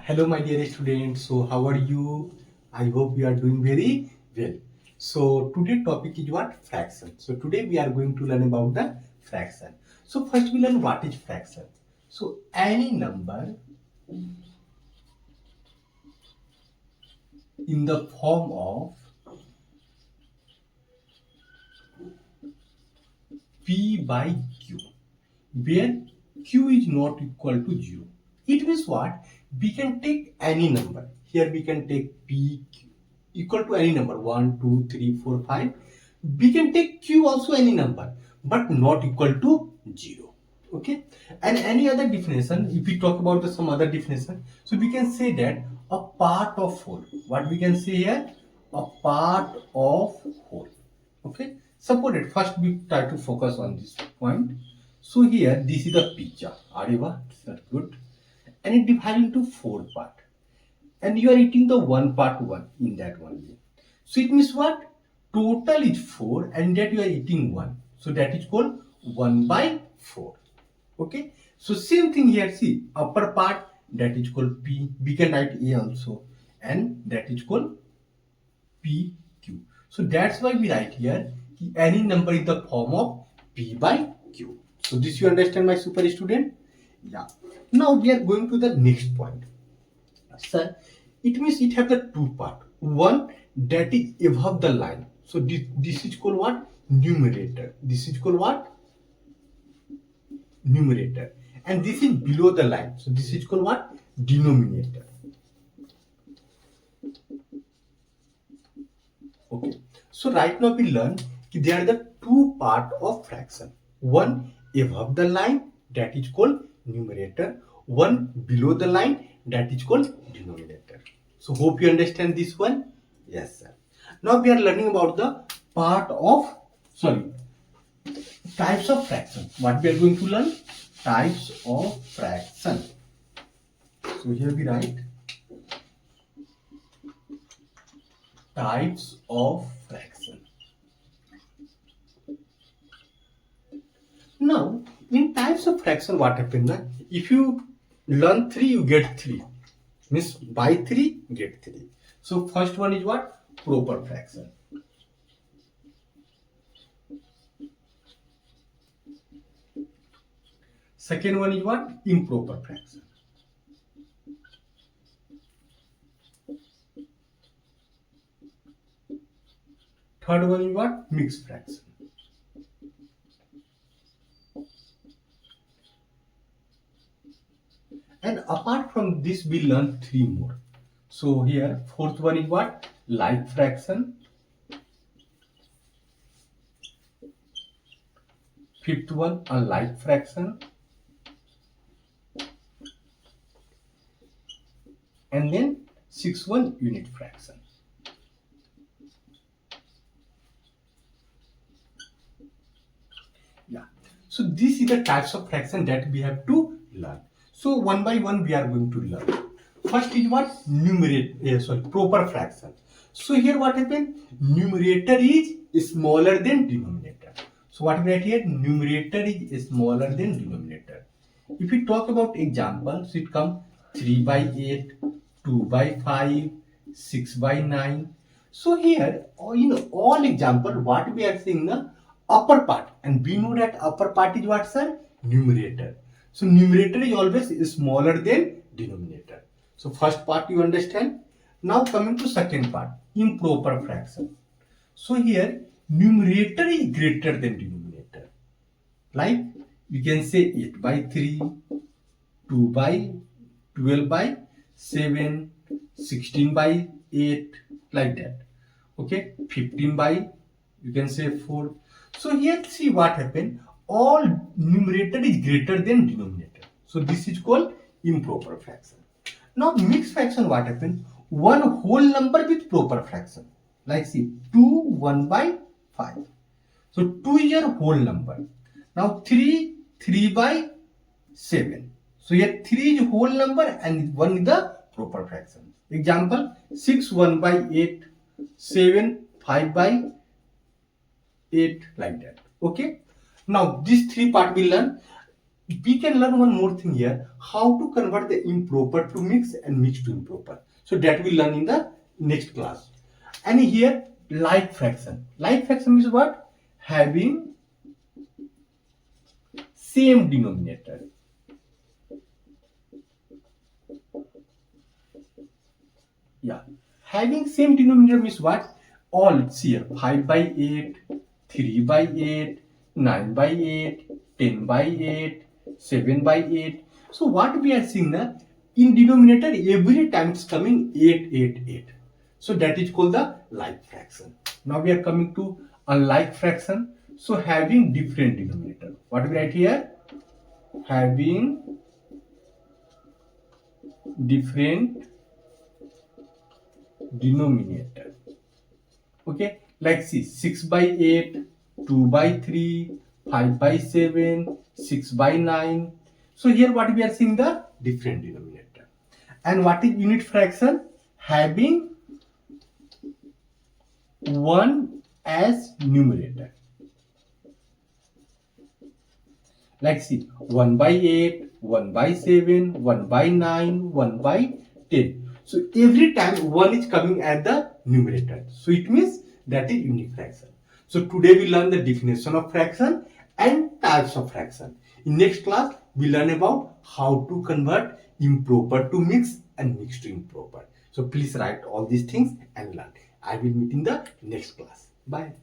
Hello, my dear students. So, how are you? I hope you are doing very well. So, today topic is what? Fraction. So, today we are going to learn about the fraction. So, first we learn what is fraction. So, any number in the form of P by Q, where Q is not equal to 0. It means what? We can take any number. Here we can take P equal to any number 1, 2, 3, 4, 5. We can take Q also any number, but not equal to 0. Okay. And any other definition, if we talk about some other definition, so we can say that a part of whole. What we can say here? A part of whole. Okay. Suppose it first we try to focus on this point. So here this is the pizza. Areva, that's good. And it divided into 4 parts. And you are eating the one part one in that one way. So it means what? Total is 4 and that you are eating 1. So that is called 1 by 4. Okay. So same thing here. See, upper part that is called P. We can write A also. And that is called PQ. So that's why we write here any number in the form of P by Q. So this you understand, my super student? Yeah. Now we are going to the next point. Sir, it means it have the two part. One that is above the line. So this is called what? Numerator. This is called what? Numerator. And this is below the line. So this is called what? Denominator. Okay. So right now we learn there are the two part of fraction. One above the line, that is called numerator. One below the line, that is called denominator. So hope you understand this one. Yes, sir. Now we are learning about the types of fraction. What we are going to learn? Types of fraction. So here we write types of fraction. Now, in types of fraction, what happens? If you learn 3, you get 3. Means by 3, get 3. So, first one is what? Proper fraction. Second one is what? Improper fraction. Third one is what? Mixed fraction. And apart from this, we learn 3 more. So here, fourth one is what? Like fraction. Fifth one, unlike fraction. And then sixth one, unit fraction. Yeah. So these are the types of fraction that we have to learn. So one by one we are going to learn. First is what? Proper fraction. So here what happened? Numerator is smaller than denominator. So what we write here? Numerator is smaller than denominator. If we talk about examples, it comes 3 by 8, 2 by 5, 6 by 9. So here, all example, what we are seeing the upper part, and we know that upper part is what, sir? Numerator. So numerator is always smaller than denominator. So first part you understand. Now coming to second part, improper fraction. So here numerator is greater than denominator. Like you can say 8 by 3, 2 by 12 by 7, 16 by 8, like that. Okay, 15 by, you can say 4. So here see what happened. All numerator is greater than denominator. So this is called improper fraction. Now mixed fraction, what happened? One whole number with proper fraction. Like see 2, 1 by 5. So 2 is your whole number. Now 3, 3 by 7. So here 3 is whole number and 1 is the proper fraction. Example 6, 1 by 8, 7, 5 by 8, like that. Okay. Now these 3 part we learn. we can learn one more thing here, how to convert the improper to mix and mix to improper. So that we learn in the next class. And here like fraction. Like fraction is what? Having same denominator. Yeah. Having same denominator means what? All see here 5 by 8, 3 by 8, 9 by 8, 10 by 8, 7 by 8. So what we are seeing now, in denominator every time it's coming 8, 8, 8. So that is called the like fraction. Now we are coming to unlike fraction. So having different denominator. What we write here? Having different denominator. Okay, like see 6 by 8, 2 by 3, 5 by 7, 6 by 9. So here what we are seeing, the different denominator. And what is unit fraction? Having 1 as numerator. Like see 1 by 8, 1 by 7, 1 by 9, 1 by 10. So every time 1 is coming at the numerator. So it means that is unique fraction. So today we learn the definition of fraction and types of fraction. In next class we learn about how to convert improper to mix and mix to improper. So please write all these things and learn. I will meet in the next class. Bye.